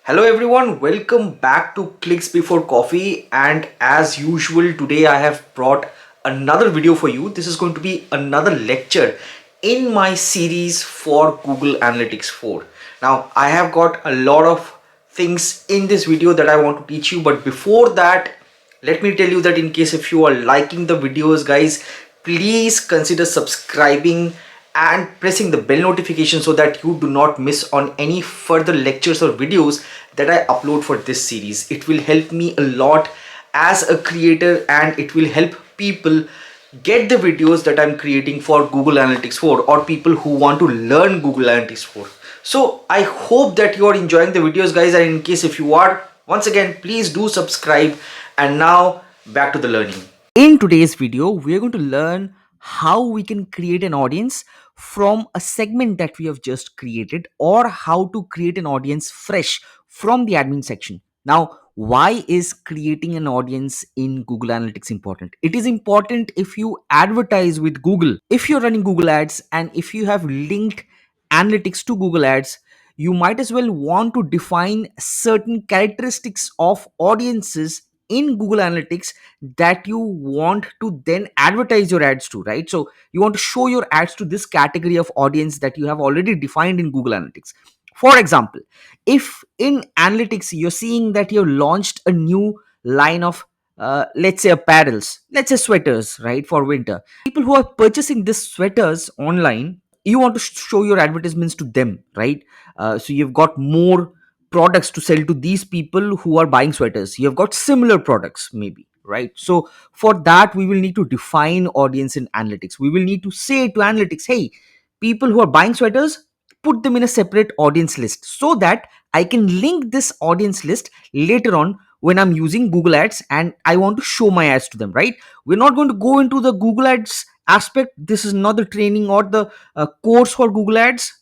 Hello everyone, welcome back to Clicks Before Coffee, and as usual today I have brought another video for you. This is going to be another lecture in my series for Google Analytics 4. Now I have got a lot of things in this video that I want to teach you, but before that let me tell you that in case if you are liking the videos guys, please consider subscribing and pressing the bell notification so that you do not miss on any further lectures or videos that I upload for this series. It will help me a lot as a creator and it will help people get the videos that I'm creating for Google Analytics 4 or people who want to learn Google Analytics 4. So I hope that you are enjoying the videos guys, and in case if you are, once again please do subscribe. And now back to the learning. In today's video, we are going to learn how we can create an audience from a segment that we have just created, or how to create an audience fresh from the admin section. Now, why is creating an audience in Google Analytics important? It is important if you advertise with Google. If you're running Google Ads and if you have linked analytics to Google Ads, you might as well want to define certain characteristics of audiences in Google Analytics that you want to then advertise your ads to, right? So you want to show your ads to this category of audience that you have already defined in Google Analytics. For example, if in analytics you're seeing that you've launched a new line of let's say apparels, let's say sweaters, right, for winter, people who are purchasing these sweaters online, you want to show your advertisements to them, right? So you've got more products to sell to these people who are buying sweaters. You've got similar products maybe, right? So for that we will need to define audience in analytics. We will need to say to analytics, hey, people who are buying sweaters, put them in a separate audience list so that I can link this audience list later on when I'm using Google Ads and I want to show my ads to them, right? We're not going to go into the Google Ads aspect. This is not the training or the course for Google Ads.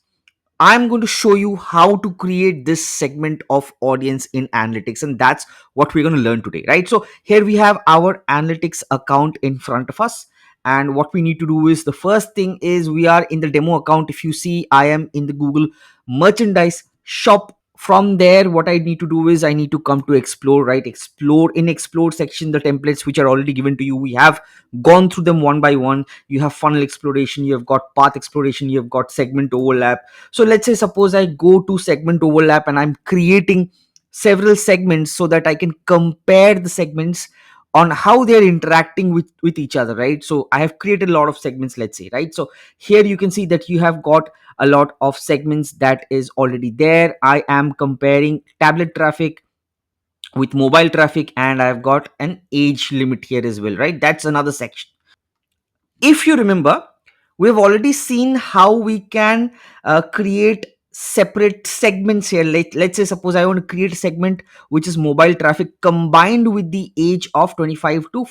I'm going to show you how to create this segment of audience in analytics, and that's what we're going to learn today, right? So here we have our analytics account in front of us, and what we need to do is, the first thing is, we are in the demo account. If you see, I am in the Google merchandise shop. From there, what I need to do is I need to come to explore, right? Explore section, the templates which are already given to you, we have gone through them one by one. You have funnel exploration, you have got path exploration, you have got segment overlap. So let's say, suppose I go to segment overlap and I'm creating several segments so that I can compare the segments on how they're interacting with each other, right? So I have created a lot of segments, let's say, right? So here you can see that you have got a lot of segments that is already there. I am comparing tablet traffic with mobile traffic, and I've got an age limit here as well, right? That's another section. If you remember, we've already seen how we can create separate segments here. Let's say, suppose I want to create a segment which is mobile traffic combined with the age of 25 to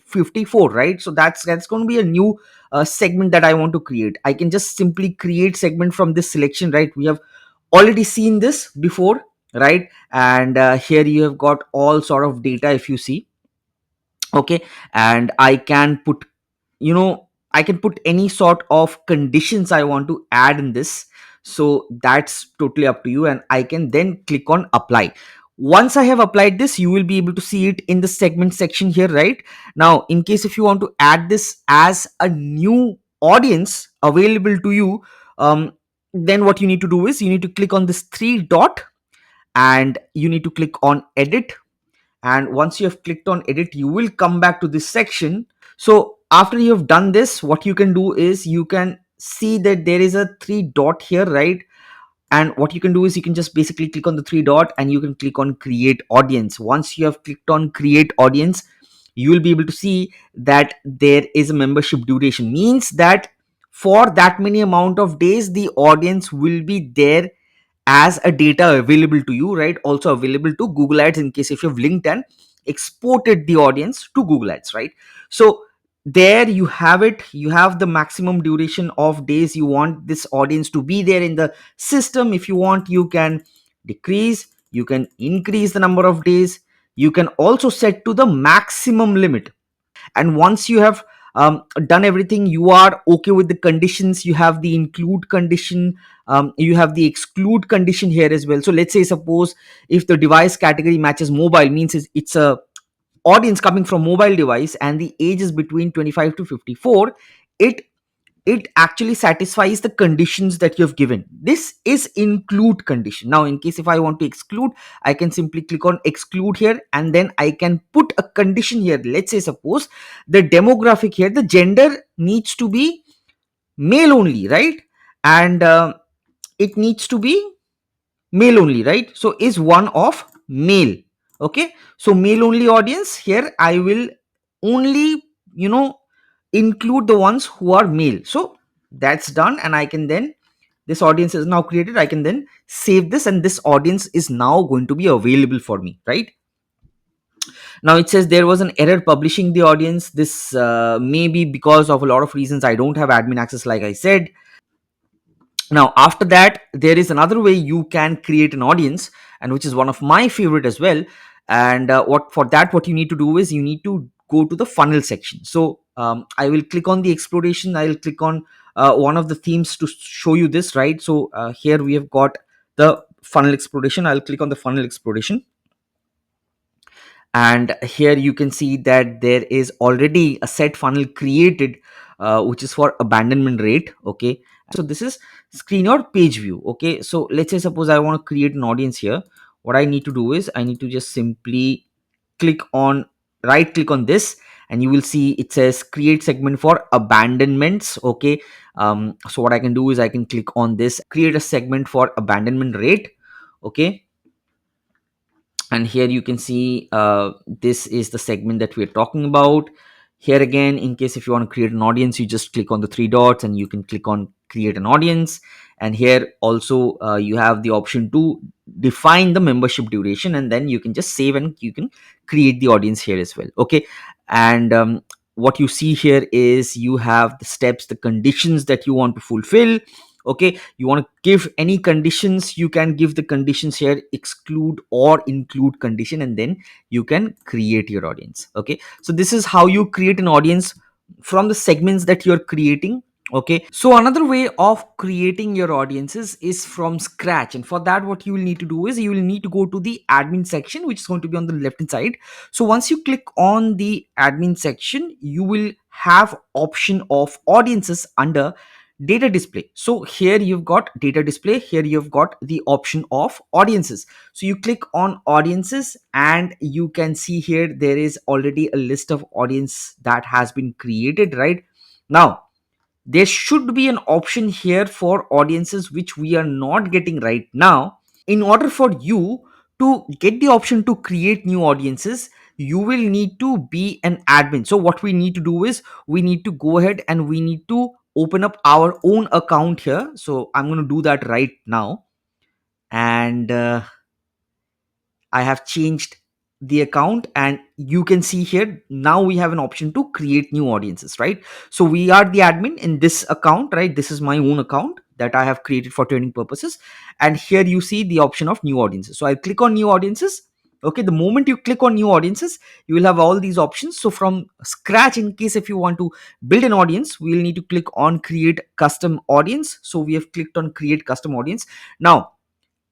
54, right? So that's going to be a new segment that I want to create. I can just simply create segment from this selection, right? We have already seen this before, right? And here you have got all sort of data, if you see. Okay, and I can put, I can put any sort of conditions I want to add in this. So that's totally up to you, and I can then click on apply. Once I have applied this, you will be able to see it in the segment section here, right? Now, in case if you want to add this as a new audience available to you, then what you need to do is you need to click on this three dot, and you need to click on edit. And once you have clicked on edit, you will come back to this section. So after you have done this, what you can do is you can see that there is a three dot here, right? And what you can do is you can just basically click on the three dot and you can click on create audience. Once you have clicked on create audience, you will be able to see that there is a membership duration, means that for that many amount of days the audience will be there as a data available to you, right? Also available to Google Ads in case if you've linked and exported the audience to Google Ads, right? So there you have it. You have the maximum duration of days you want this audience to be there in the system. If you want, you can decrease, you can increase the number of days, you can also set to the maximum limit. And once you have done everything, you are okay with the conditions, you have the include condition, you have the exclude condition here as well. So let's say, suppose if the device category matches mobile, means it's a audience coming from mobile device and the age is between 25 to 54, it it actually satisfies the conditions that you have given. This is include condition. Now in case if I want to exclude, I can simply click on exclude here, and then I can put a condition here. Let's say, suppose the demographic here, the gender needs to be male only, right? And it needs to be male only, right? So is one of male. Okay, so male only audience, here I will only, you know, include the ones who are male. So that's done, and I can then, this audience is now created, I can then save this, and this audience is now going to be available for me, right? Now it says there was an error publishing the audience. This may be because of a lot of reasons. I don't have admin access, like I said. Now after that, there is another way you can create an audience, and which is one of my favorite as well. And what for that, what you need to do is you need to go to the funnel section. So I will click on the exploration, I will click on one of the themes to show you this, right? So here we have got the funnel exploration. I'll click on the funnel exploration, and here you can see that there is already a set funnel created, which is for abandonment rate. Okay, so this is screen or page view. Okay, so let's say, suppose I want to create an audience here. What I need to do is I need to just simply click on, right click on this, and you will see it says create segment for abandonments. Okay, so what I can do is I can click on this, create a segment for abandonment rate. Okay, and here you can see this is the segment that we're talking about. Here again, in case if you want to create an audience, you just click on the three dots and you can click on create an audience. And here also you have the option to define the membership duration, and then you can just save and you can create the audience here as well. Okay, and what you see here is you have the steps, the conditions that you want to fulfill. Okay, you want to give any conditions, you can give the conditions here, exclude or include condition, and then you can create your audience. Okay, so this is how you create an audience from the segments that you're creating. Okay, so another way of creating your audiences is from scratch, and for that what you will need to do is you will need to go to the admin section, which is going to be on the left hand side. So once you click on the admin section, you will have option of audiences under data display. So here you've got data display, here you've got the option of audiences. So you click on audiences, and you can see here there is already a list of audience that has been created. Right now, there should be an option here for audiences which we are not getting right now. In order for you to get the option to create new audiences, you will need to be an admin. So what we need to do is we need to go ahead and we need to open up our own account here. So I'm going to do that right now, and I have changed the account, and you can see here now we have an option to create new audiences, right? So we are the admin in this account, right? This is my own account that I have created for training purposes, and here you see the option of new audiences. So I click on new audiences. Okay, the moment you click on new audiences, you will have all these options. So from scratch, in case if you want to build an audience, we will need to click on create custom audience. So we have clicked on create custom audience. Now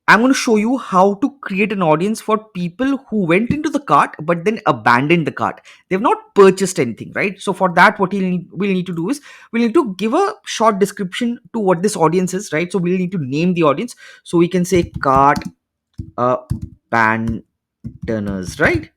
I'm going to show you how to create an audience for people who went into the cart but then abandoned the cart. They've not purchased anything, right? So for that, what we'll need to do is we'll need to give a short description to what this audience is, right? So we'll need to name the audience. So we can say cart abandoners, right?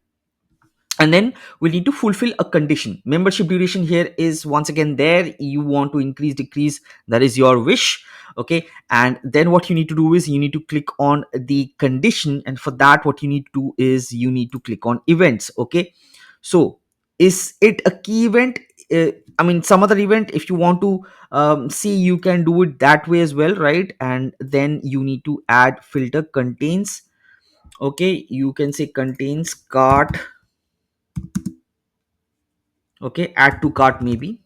And then we need to fulfill a condition. Membership duration here is once again there. You want to increase, decrease, that is your wish. Okay, and then what you need to do is you need to click on the condition, and for that what you need to do is you need to click on events. Okay, so is it a key event? I mean some other event, if you want to see, you can do it that way as well, right? And then you need to add filter contains. Okay, you can say contains cart. Okay, add to cart, maybe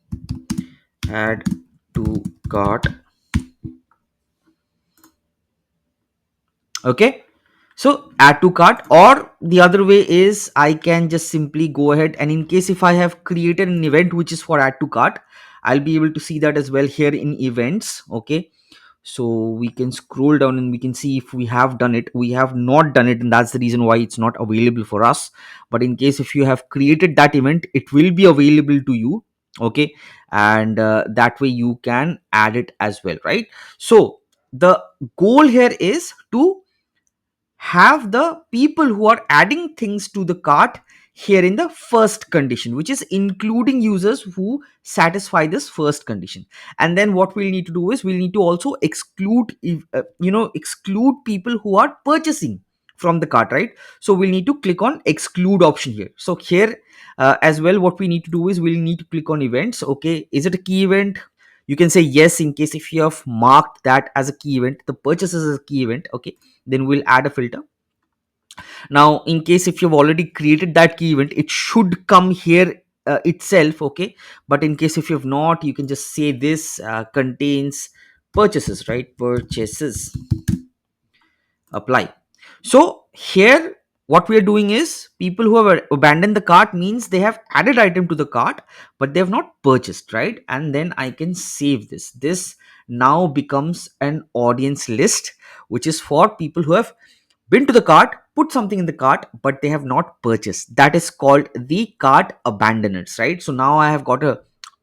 add to cart. Okay, So add to cart, or the other way is I can just simply go ahead, and in case if I have created an event which is for add to cart, I'll be able to see that as well here in events. Okay, so we can scroll down and we can see if we have done it. We have not done it, and that's the reason why it's not available for us. But in case if you have created that event, it will be available to you. Okay, and that way you can add it as well, right? So the goal here is to have the people who are adding things to the cart here in the first condition, which is including users who satisfy this first condition. And then what we'll need to do is we'll need to also exclude exclude people who are purchasing from the cart, right? So we'll need to click on exclude option here. So here as well, what we need to do is we'll need to click on events. Okay, is it a key event? You can say yes in case if you have marked that as a key event, the purchases as a key event. Okay, then we'll add a filter. Now in case if you've already created that key event, it should come here itself. Okay, but in case if you have not, you can just say this contains purchases, right? Purchases, apply. So here what we are doing is people who have abandoned the cart means they have added item to the cart but they have not purchased, right? And then I can save this now becomes an audience list, which is for people who have been to the cart, put something in the cart, but they have not purchased. That is called the cart abandoners, right? So now I have got a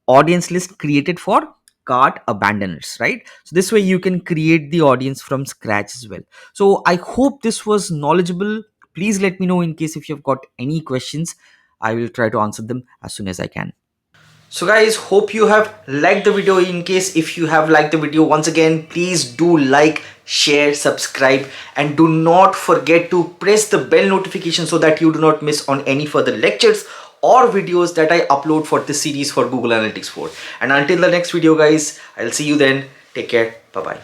audience list created for cart abandoners, right? So this way you can create the audience from scratch as well. So I hope this was knowledgeable. Please let me know in case if you've got any questions. I will try to answer them as soon as I can. So guys, hope you have liked the video. In case if you have liked the video, once again, please do like, share, subscribe, and do not forget to press the bell notification so that you do not miss on any further lectures or videos that I upload for this series for Google Analytics 4. And until the next video guys, I'll see you then. Take care. Bye bye.